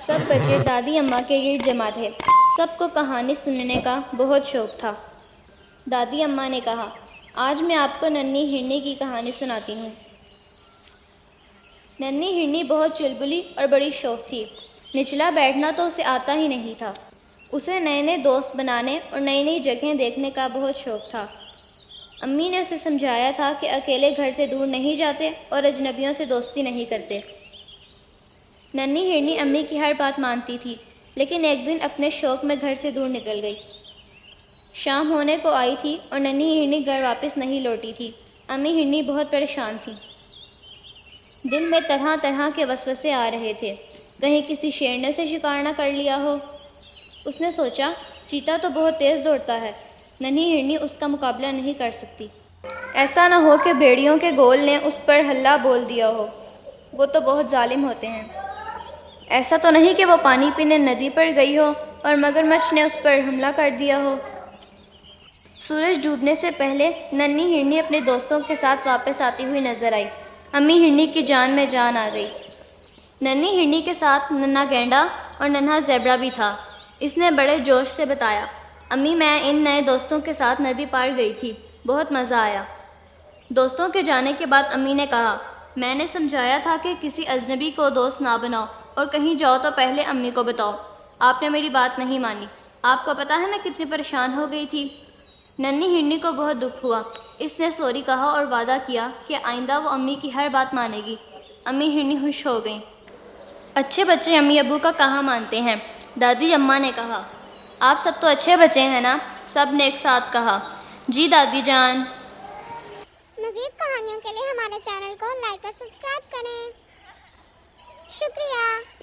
سب بچے دادی اماں کے گرد جمع تھے۔ سب کو کہانی سننے کا بہت شوق تھا۔ دادی اماں نے کہا، آج میں آپ کو ننھی ہرنی کی کہانی سناتی ہوں۔ ننھی ہرنی بہت چلبلی اور بڑی شوخ تھی۔ نچلا بیٹھنا تو اسے آتا ہی نہیں تھا۔ اسے نئے نئے دوست بنانے اور نئی نئی جگہیں دیکھنے کا بہت شوق تھا۔ امی نے اسے سمجھایا تھا کہ اکیلے گھر سے دور نہیں جاتے اور اجنبیوں سے دوستی نہیں کرتے۔ ننھی ہرنی امی کی ہر بات مانتی تھی، لیکن ایک دن اپنے شوق میں گھر سے دور نکل گئی۔ شام ہونے کو آئی تھی اور ننھی ہرنی گھر واپس نہیں لوٹی تھی۔ امی ہرنی بہت پریشان تھیں۔ دل میں طرح طرح کے وسوسے آ رہے تھے۔ کہیں کسی شیر نے اسے شکار نہ کر لیا ہو۔ اس نے سوچا، چیتا تو بہت تیز دوڑتا ہے، ننھی ہرنی اس کا مقابلہ نہیں کر سکتی۔ ایسا نہ ہو کہ بھیڑیوں کے گول نے اس پر ہلہ بول دیا ہو، وہ تو بہت ظالم ہوتے ہیں۔ ایسا تو نہیں کہ وہ پانی پینے ندی پر گئی ہو اور مگرمچھ نے اس پر حملہ کر دیا ہو۔ سورج ڈوبنے سے پہلے ننھی ہرنی اپنے دوستوں کے ساتھ واپس آتی ہوئی نظر آئی۔ امی ہرنی کی جان میں جان آ گئی۔ ننھی ہرنی کے ساتھ ننھا گینڈا اور ننھا زیبرا بھی تھا۔ اس نے بڑے جوش سے بتایا، امی میں ان نئے دوستوں کے ساتھ ندی پار گئی تھی، بہت مزہ آیا۔ دوستوں کے جانے کے بعد امی نے کہا، میں نے سمجھایا تھا کہ کسی اجنبی کو دوست نہ بناؤ اور کہیں جاؤ تو پہلے امی کو بتاؤ۔ آپ نے میری بات نہیں مانی۔ آپ کو پتہ ہے میں کتنی پریشان ہو گئی تھی۔ ننھی ہرنی کو بہت دکھ ہوا۔ اس نے سوری کہا اور وعدہ کیا کہ آئندہ وہ امی کی ہر بات مانے گی۔ امی ہرنی خوش ہو گئیں۔ اچھے بچے امی ابو کا کہاں مانتے ہیں؟ دادی اماں نے کہا۔ آپ سب تو اچھے بچے ہیں نا؟ سب نے ایک ساتھ کہا۔ جی دادی جان۔ مزید کہانیوں کے لیے ہمارے چینل کو لائک اور سبسکرائب کریں۔ شکریہ۔